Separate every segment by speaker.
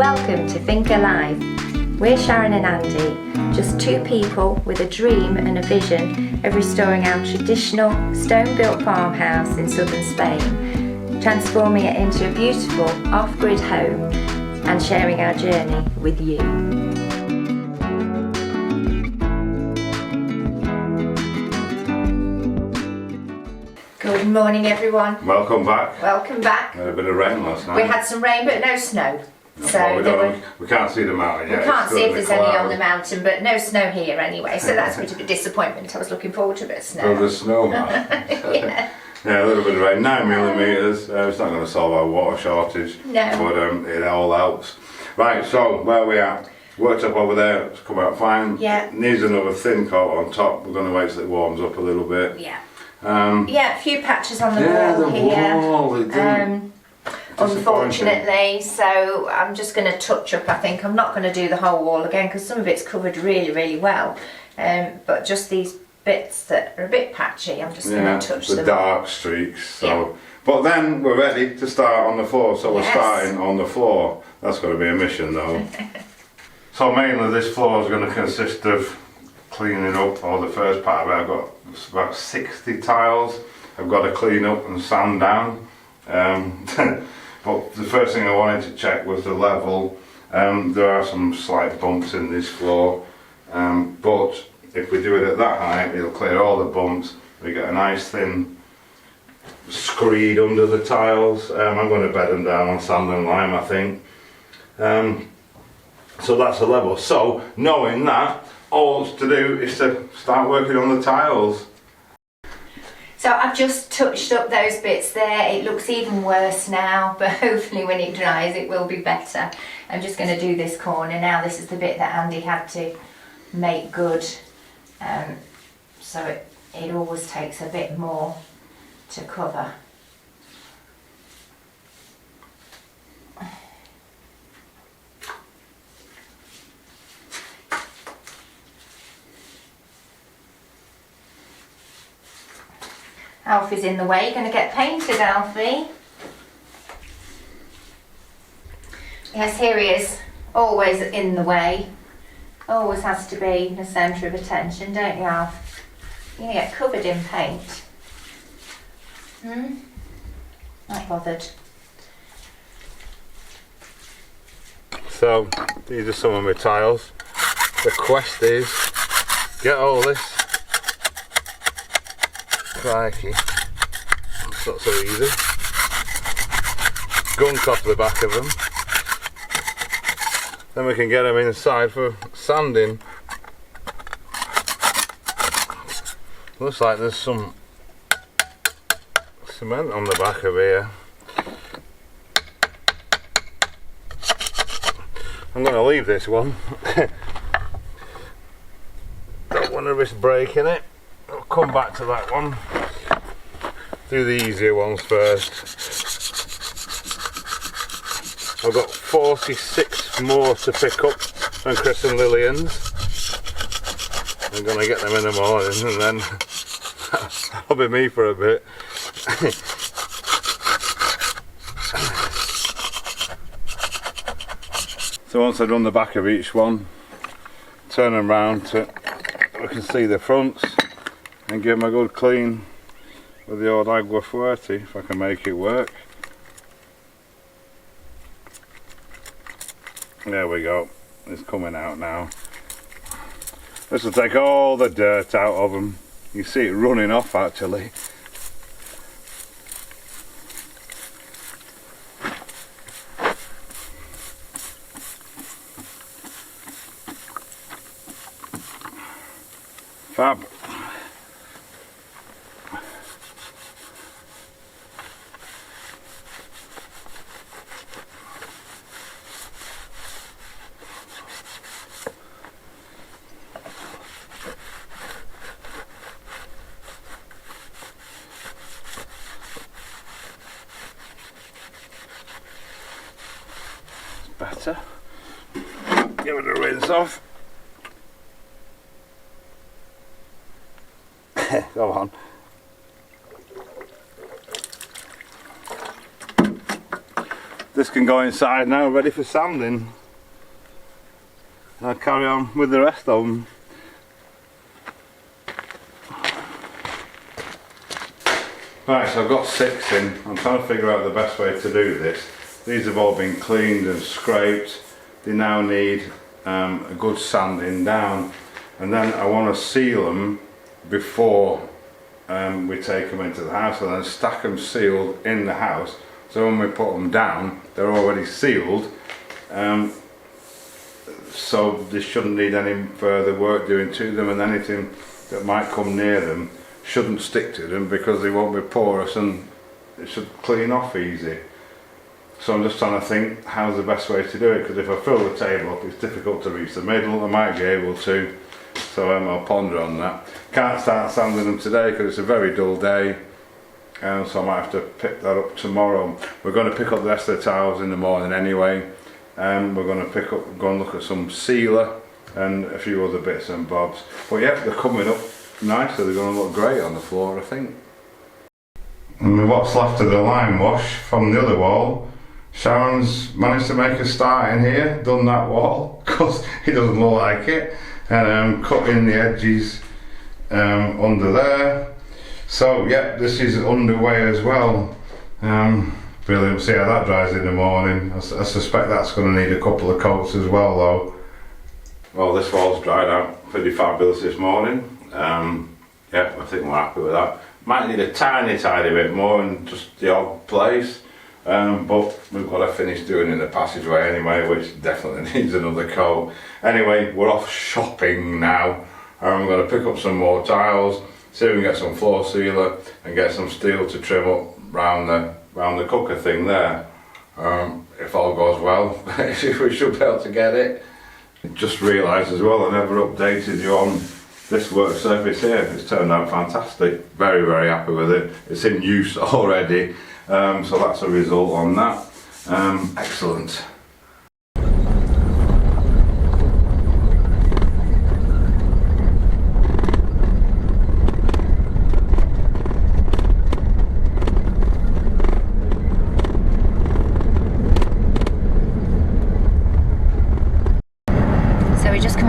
Speaker 1: Welcome to Finca Live. We're Sharon and Andy, just two people with a dream and a vision of restoring our traditional stone-built farmhouse in southern Spain, transforming it into a beautiful off-grid home and sharing our journey with you. Good morning everyone.
Speaker 2: Welcome back.
Speaker 1: Welcome back.
Speaker 2: Had a bit of rain last night.
Speaker 1: We had some rain but no snow.
Speaker 2: We can't see the mountain yet.
Speaker 1: We can't see if there's any on the mountain, but no snow here anyway, so that's a bit of a disappointment. I was looking forward to a bit of snow.
Speaker 2: Oh, the snow, man. Yeah, a little bit of rain, 9 millimetres. It's not going to solve our water shortage,
Speaker 1: no.
Speaker 2: But it all helps. Right, so where we at? Worked up over there, it's come out fine.
Speaker 1: Yeah.
Speaker 2: Needs another thin coat on top. We're going to wait till it warms up a little bit.
Speaker 1: Yeah. Yeah, a few patches on the wall here. Unfortunately, so I'm just going to touch up. I think I'm not going to do the whole wall again because some of it's covered really well, but just these bits that are a bit patchy, I'm just going to touch them
Speaker 2: the dark
Speaker 1: up.
Speaker 2: streaks. So, but then we're ready to start on the floor. So we're starting on the floor. That's going to be a mission though. So mainly this floor is going to consist of cleaning up, or the first part of it. I've got about 60 tiles I've got to clean up and sand down. But the first thing I wanted to check was the level. There are some slight bumps in this floor, but if we do it at that height, it'll clear all the bumps. We get a nice thin screed under the tiles. I'm going to bed them down on sand and lime, I think. So that's the level. So knowing that, all to do is to start working on the tiles.
Speaker 1: So I've just touched up those bits there. It looks even worse now, but hopefully when it dries it will be better. I'm just going to do this corner now. This is the bit that Andy had to make good. So it always takes a bit more to cover. Alfie's in the way. You're going to get painted, Alfie. Yes, here he is. Always in the way. Always has to be the centre of attention, don't you, Alf? You're going to get covered in paint. Not bothered.
Speaker 2: So, these are some of my tiles. The quest is, get all this. Crikey, it's not so easy. Gunk off the back of them. Then we can get them inside for sanding. Looks like there's some cement on the back of here. I'm going to leave this one. Don't want to risk breaking it. I'll come back to that one. Do the easier ones first. I've got 46 more to pick up from Chris and Lillian's. I'm going to get them in the morning and then that'll be me for a bit. So once I've done the back of each one, turn them round to we can see the fronts and give them a good clean with the old agua fuerte if I can make it work. There we go, it's coming out now. This will take all the dirt out of them. You see it running off actually. Fab. Better. Give it a rinse off. Go on. this can go inside now, ready for sanding. I'll carry on with the rest of them. Right, so I've got 6 in. I'm trying to figure out the best way to do this. These have all been cleaned and scraped. They now need a good sanding down, and then I want to seal them before we take them into the house, and then stack them sealed in the house, so when we put them down they're already sealed, so they shouldn't need any further work doing to them, and anything that might come near them shouldn't stick to them because they won't be porous and it should clean off easy. So I'm just trying to think how's the best way to do it, because if I fill the table up it's difficult to reach the middle. I might be able to, so I'll ponder on that. Can't start sanding them today because it's a very dull day, so I might have to pick that up tomorrow. We're going to pick up the rest of the tiles in the morning anyway, and we're going to go and look at some sealer and a few other bits and bobs. But yeah, they're coming up nicely. They're going to look great on the floor, I think. And what's left of the lime wash from the other wall, Sharon's managed to make a start in here, done that wall because it doesn't look like it, and cut in the edges under there. So yeah, this is underway as well. Brilliant. See how that dries in the morning. I suspect that's going to need a couple of coats as well though. Well, this wall's dried out pretty fabulous this morning. Yeah, I think we're happy with that. Might need a tiny bit more in just the odd place, but we've got to finish doing in the passageway anyway, which definitely needs another coat. Anyway, we're off shopping now. I'm going to pick up some more tiles, see if we can get some floor sealer and get some steel to trim up round the cooker thing there. If all goes well, we should be able to get it. Just realised as well, I never updated you on this work surface here. It's turned out fantastic. Very, very happy with it. It's in use already, so that's a result on that. Excellent.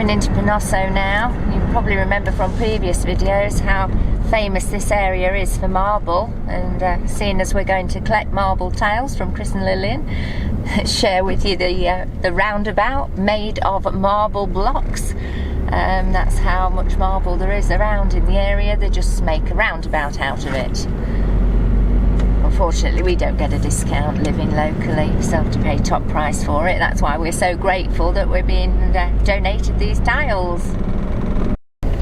Speaker 1: Into Penosso now. You probably remember from previous videos how famous this area is for marble, and seeing as we're going to collect marble tiles from Chris and Lillian, share with you the roundabout made of marble blocks. That's how much marble there is around in the area. They just make a roundabout out of it. Unfortunately, we don't get a discount living locally, so have to pay top price for it. That's why we're so grateful that we're being donated these tiles.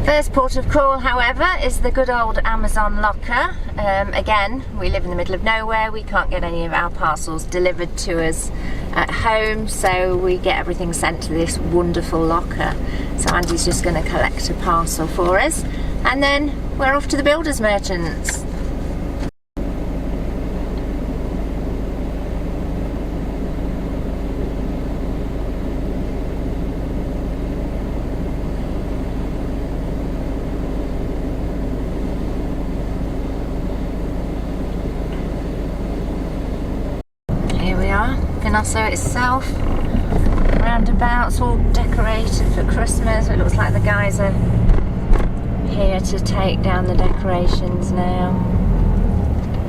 Speaker 1: First port of call, however, is the good old Amazon locker. Again, we live in the middle of nowhere. We can't get any of our parcels delivered to us at home, so we get everything sent to this wonderful locker. So Andy's just going to collect a parcel for us, and then we're off to the builders merchants. Penosso itself, roundabouts all decorated for Christmas. It looks like the guys are here to take down the decorations now.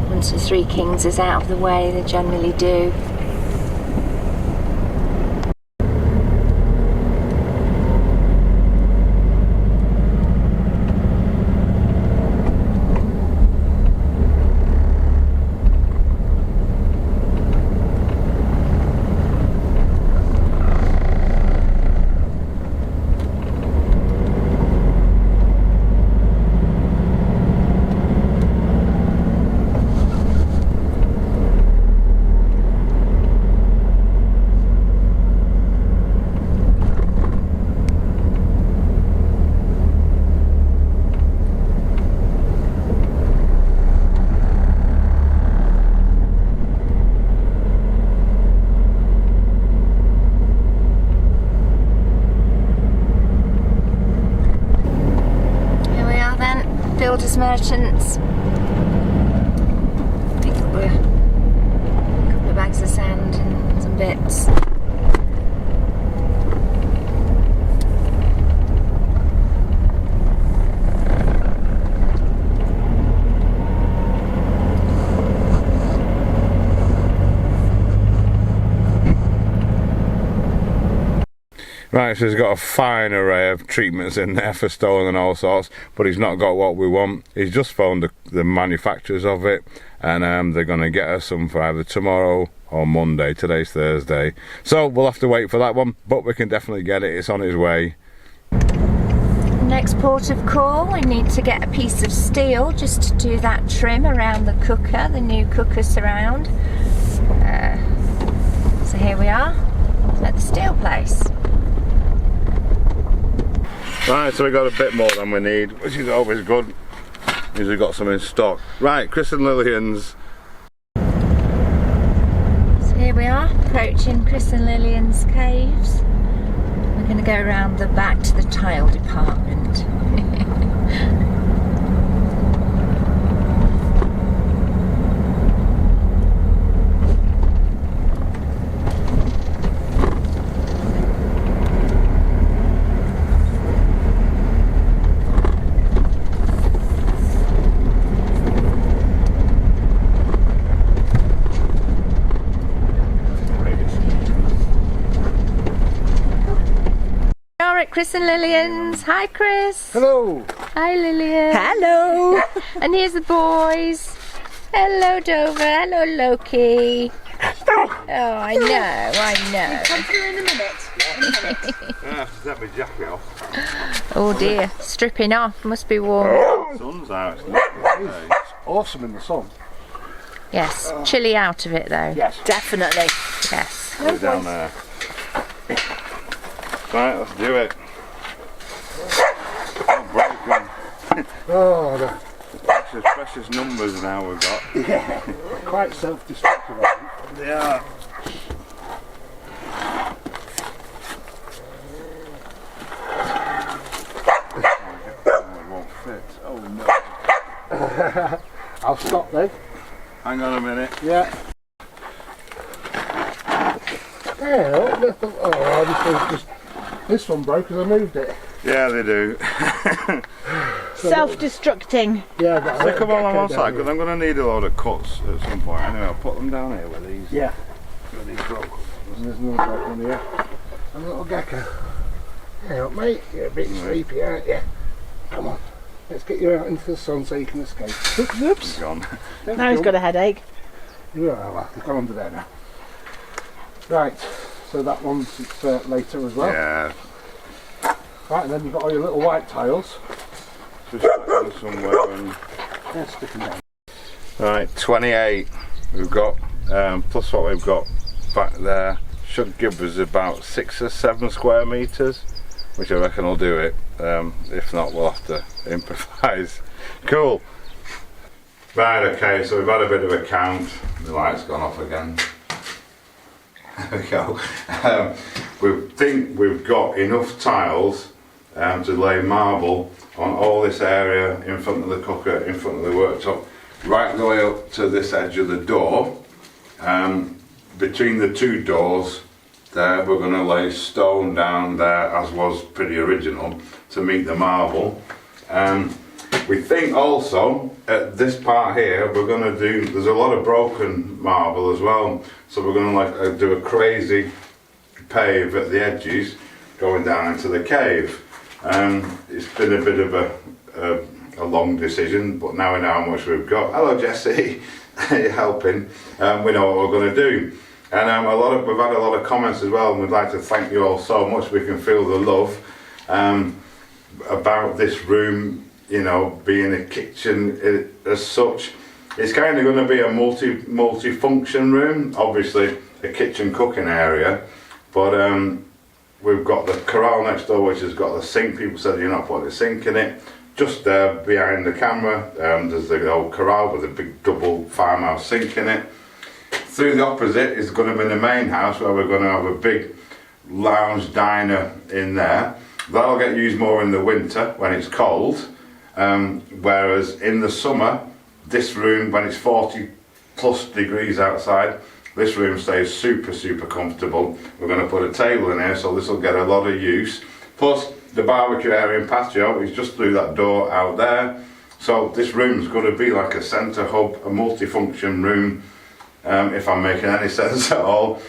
Speaker 1: Once the Three Kings is out of the way, they generally do. Builders merchants. Pick up a couple of bags of sand and
Speaker 2: Right, so he's got a fine array of treatments in there for stone and all sorts, but he's not got what we want. He's just phoned the manufacturers of it, and they're going to get us some for either tomorrow or Monday. Today's Thursday, so we'll have to wait for that one, but we can definitely get it. It's on its way.
Speaker 1: Next port of call, we need to get a piece of steel just to do that trim around the cooker, the new cooker surround. So here we are at the steel place.
Speaker 2: Right, so we got a bit more than we need, which is always good. Usually got some in stock. Right, Chris and Lillian's.
Speaker 1: So here we are, approaching Chris and Lillian's caves. We're going to go around the back to the tile department. Chris and Lillian's. Hi Chris.
Speaker 3: Hello.
Speaker 1: Hi Lillian.
Speaker 4: Hello.
Speaker 1: And here's the boys. Hello Dover. Hello Loki. Oh, I know.
Speaker 4: Come through in a minute.
Speaker 2: Yeah, let my jacket off.
Speaker 1: Oh dear, stripping off. Must be warm.
Speaker 2: Sun's out. It's not today.
Speaker 3: It's awesome in the sun.
Speaker 1: Yes, chilly out of it though.
Speaker 3: Yes.
Speaker 4: Definitely.
Speaker 1: Yes.
Speaker 2: Go down there. Right, let's do it. Broken.
Speaker 3: Oh, the,
Speaker 2: Precious numbers now we've got.
Speaker 3: yeah. Quite self-destructive, I think.
Speaker 2: They are. Oh, it won't fit. Oh no.
Speaker 3: I'll stop then.
Speaker 2: Hang on a minute.
Speaker 3: Yeah. Yeah, this one broke because I moved it.
Speaker 2: Yeah, they do.
Speaker 4: Self-destructing.
Speaker 3: Yeah, but
Speaker 2: Stick them all on one side because I'm going to need a load of cuts at some point. Anyway, I'll put them down here with these.
Speaker 3: Yeah.
Speaker 2: Where these broke.
Speaker 3: And there's another broke one here. And a little gecko. Yeah, mate, you're a bit sleepy, aren't you? Come on. Let's get you out into the sun so you can escape. Oops, oops.
Speaker 2: He's gone.
Speaker 4: Now he's got a headache.
Speaker 3: Yeah, well, we've gone under there now. Right, so that one's later as well.
Speaker 2: Yeah.
Speaker 3: Right, and then you've got all your little white tiles.
Speaker 2: Just stick them somewhere and...
Speaker 3: Yeah, stick them down.
Speaker 2: Right, 28 we've got, plus what we've got back there should give us about 6 or 7 square metres, which I reckon will do it. If not, we'll have to improvise. Cool. Right, okay, so we've had a bit of a count. The light's gone off again. There we go. We think we've got enough tiles to lay marble on all this area in front of the cooker, in front of the worktop, right the way up to this edge of the door. Between the two doors there, we're going to lay stone down there, as was pretty original, to meet the marble. We think also at this part here we're going to do, there's a lot of broken marble as well, so we're going to do a crazy pave at the edges going down into the cave. It's been a bit of a long decision, but now we know how much we've got. Hello Jesse, you're helping. We know what we're going to do. And we've had a lot of comments as well, and we'd like to thank you all so much. We can feel the love about this room, you know, being a kitchen as such. It's kind of going to be a multi-function room, obviously a kitchen cooking area, but we've got the corral next door which has got the sink. People said you're not putting a sink in it. Just there behind the camera there's the old corral with a big double farmhouse sink in it. Through the opposite is going to be the main house where we're going to have a big lounge diner in there. That'll get used more in the winter when it's cold, whereas in the summer this room, when it's 40 plus degrees outside, this room stays super comfortable. We're going to put a table in here, so this will get a lot of use. Plus the barbecue area and patio is just through that door out there. So this room's going to be like a centre hub, a multi-function room, if I'm making any sense at all,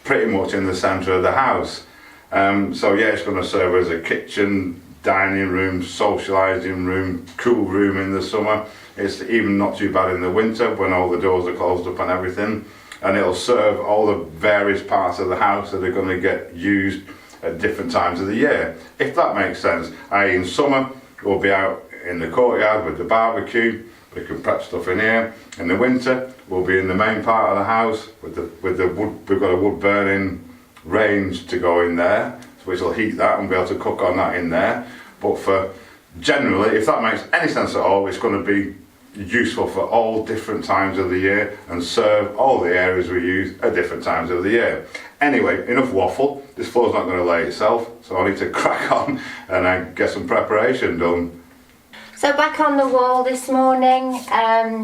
Speaker 2: pretty much in the centre of the house. So yeah, it's going to serve as a kitchen, dining room, socialising room, cool room in the summer. It's even not too bad in the winter when all the doors are closed up and everything. And it'll serve all the various parts of the house that are going to get used at different times of the year, if that makes sense. I.e. in summer, we'll be out in the courtyard with the barbecue. We can prep stuff in here. In the winter, we'll be in the main part of the house with the wood. We've got a wood burning range to go in there, which will heat that and be able to cook on that in there. But for generally, if that makes any sense at all, it's going to be useful for all different times of the year and serve all the areas we use at different times of the year. Anyway, enough waffle. This floor's not going to lay itself, so I need to crack on and get some preparation done.
Speaker 1: So back on the wall this morning,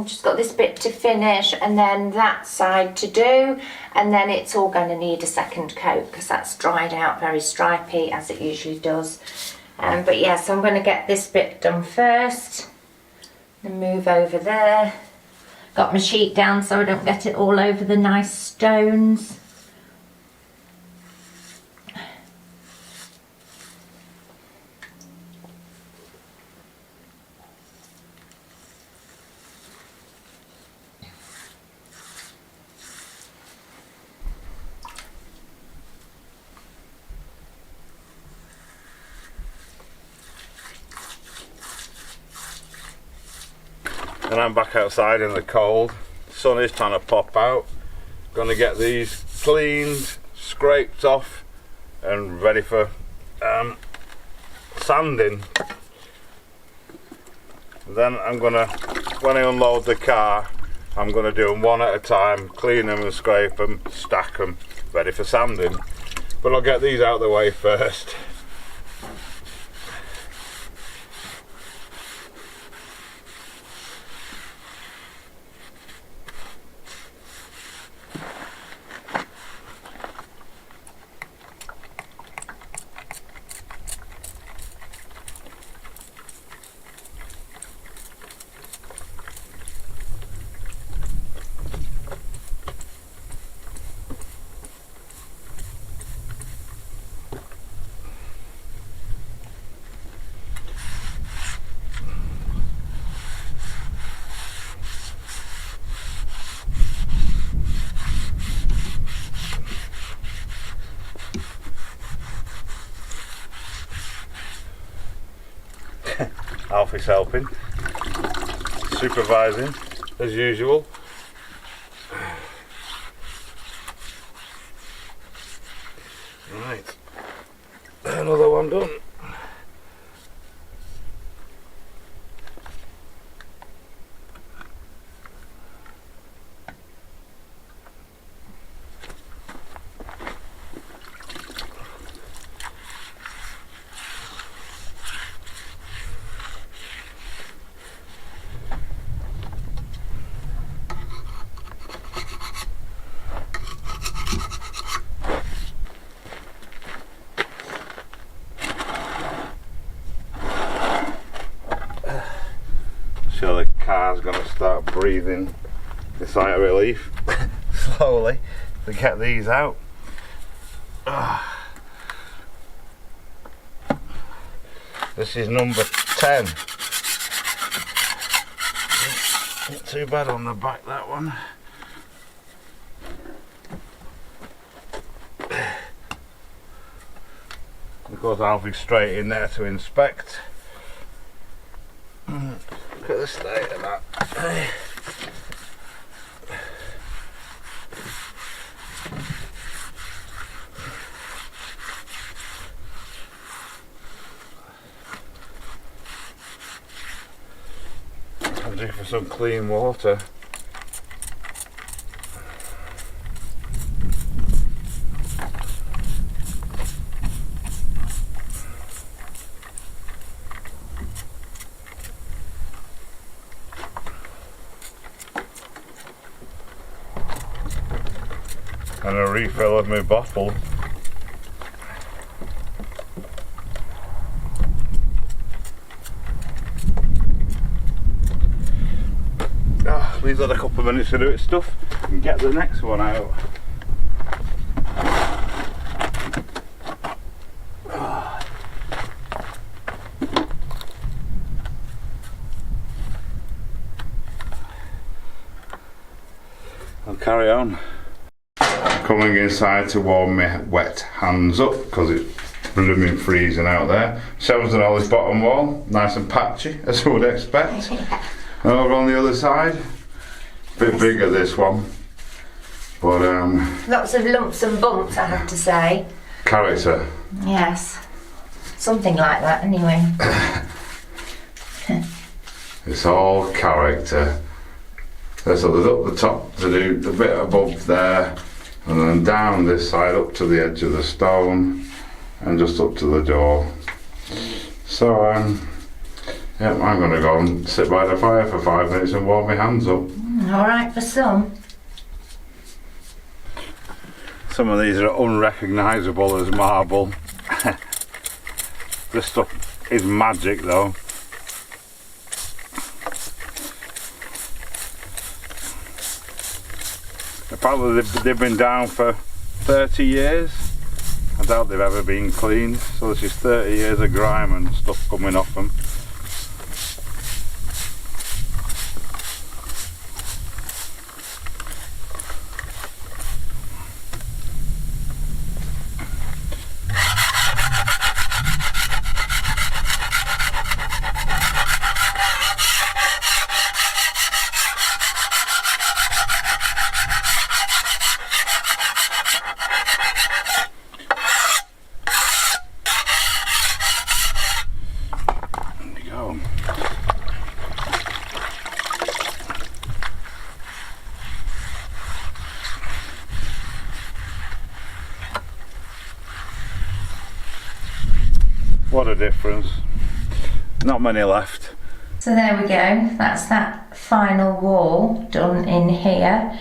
Speaker 1: just got this bit to finish and then that side to do, and then it's all going to need a second coat because that's dried out very stripy as it usually does. But yeah, so I'm going to get this bit done first and move over there. Got my sheet down so I don't get it all over the nice stones.
Speaker 2: And I'm back outside in the cold. The sun is trying to pop out. Gonna get these cleaned, scraped off and ready for sanding. Then I'm gonna, when I unload the car, I'm gonna do them one at a time, clean them and scrape them, stack them, ready for sanding. But I'll get these out of the way first. Alfie's helping, supervising as usual. Right, another one done. So the car's going to start breathing a sigh of relief slowly to get these out. This is number 10. Not too bad on the back, that one. Of course, Alfie's straight in there to inspect. Look at the state of that. I'm due for some clean water. And a refill of my bottle. Leave that a couple of minutes to do its stuff and get the next one out. I'll carry on. Coming inside to warm my wet hands up because it's blooming freezing out there. Shelves and all this bottom wall, nice and patchy as I would expect. And over on the other side, a bit bigger this one, but
Speaker 1: lots of lumps and bumps, I have to say.
Speaker 2: Character.
Speaker 1: Yes, something like that anyway.
Speaker 2: It's all character. There's up the top to do the bit above there, and then down this side up to the edge of the stone, and just up to the door. So yeah, I'm going to go and sit by the fire for 5 minutes and warm my hands up.
Speaker 1: Alright for some.
Speaker 2: Some of these are unrecognisable as marble. This stuff is magic though. Apparently they've been down for 30 years. I doubt they've ever been cleaned. So this is 30 years of grime and stuff coming off them. What a difference. Not many left.
Speaker 1: So there we go, that's that final wall done in here.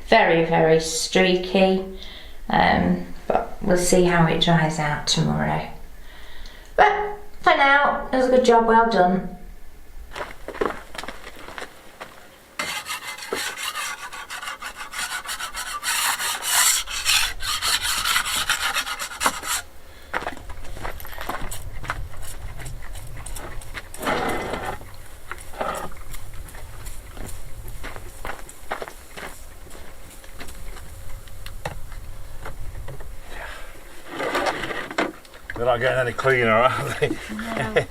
Speaker 1: Very, very streaky, but we'll see how it dries out tomorrow. But for now, it was a good job, well done.
Speaker 2: They're not getting any cleaner, are they?
Speaker 1: No.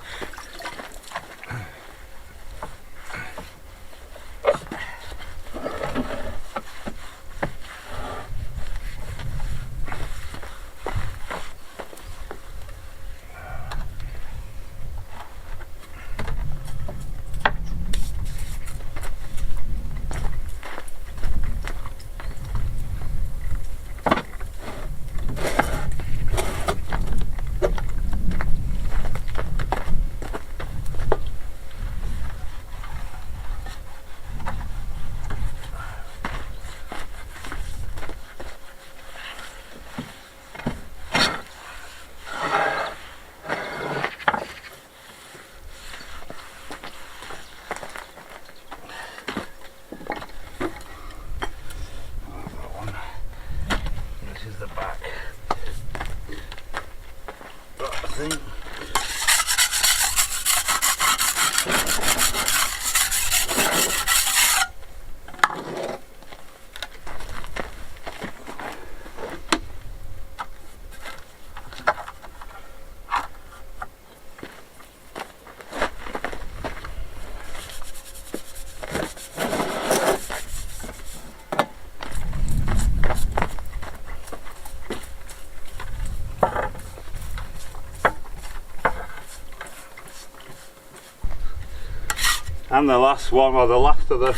Speaker 2: And the last one, or the last of the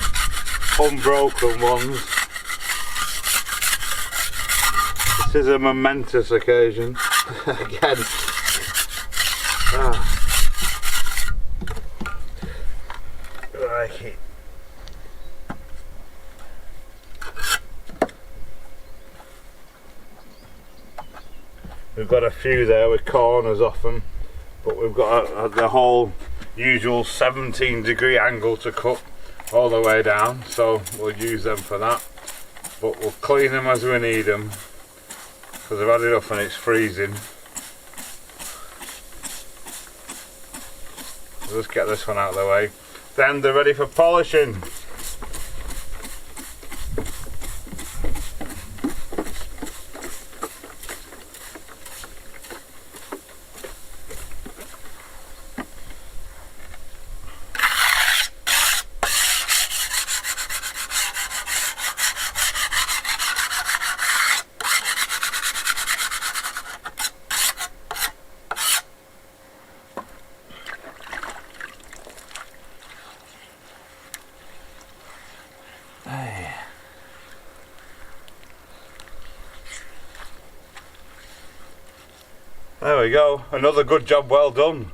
Speaker 2: unbroken ones. This is a momentous occasion. Again. Like it. We've got a few there with corners off them, but we've got the whole usual 17-degree angle to cut all the way down, so we'll use them for that, but we'll clean them as we need them because I've had enough and it's freezing. We'll just get this one out of the way, then they're ready for polishing. Hey. There we go, another good job well done.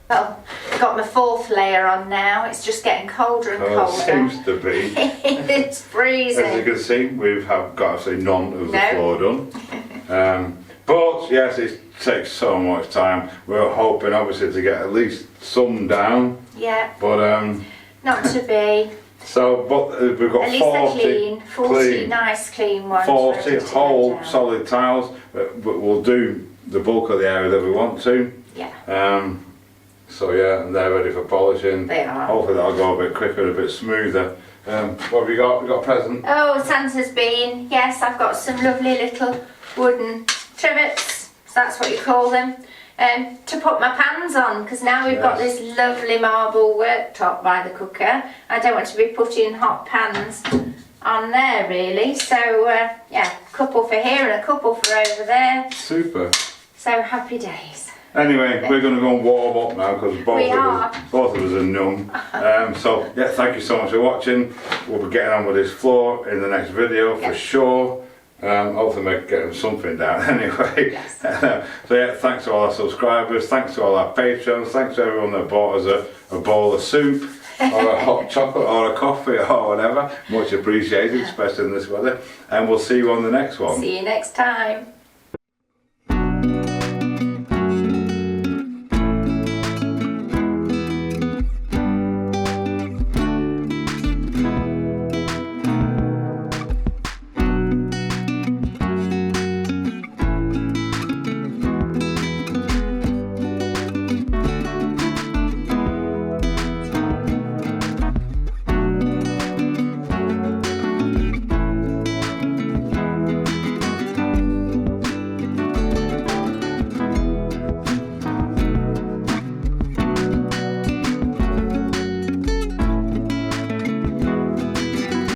Speaker 1: Well, I've got my 4th layer on now. It's just getting colder and
Speaker 2: Oh,
Speaker 1: colder.
Speaker 2: it seems to be.
Speaker 1: It's freezing.
Speaker 2: As you can see, we've got absolutely none of the floor done. But yes, it takes so much time. We're hoping obviously to get at least some down.
Speaker 1: Yeah.
Speaker 2: But
Speaker 1: not to be.
Speaker 2: So, but we've got
Speaker 1: at least 40 nice clean ones.
Speaker 2: 40 whole solid tiles. But we'll do the bulk of the area that we want to.
Speaker 1: Yeah.
Speaker 2: So yeah, and they're ready for polishing.
Speaker 1: They are.
Speaker 2: Hopefully that'll go a bit quicker and a bit smoother. What have you got? You got a present?
Speaker 1: Oh, Santa's been. Yes, I've got some lovely little wooden trivets, so that's what you call them, to put my pans on, because now we've got this lovely marble worktop by the cooker. I don't want to be putting hot pans on there really, so yeah, a couple for here and a couple for over there.
Speaker 2: Super.
Speaker 1: So happy days.
Speaker 2: Anyway, we're going to go and warm up now because both of us are numb. So yeah, thank you so much for watching. We'll be getting on with this floor in the next video for sure. Hopefully make getting something down anyway.
Speaker 1: Yes.
Speaker 2: So yeah, thanks to all our subscribers, thanks to all our patrons, thanks to everyone that bought us a bowl of soup or a hot chocolate or a coffee or whatever. Much appreciated, especially in this weather. And we'll see you on the next one.
Speaker 1: See you next time.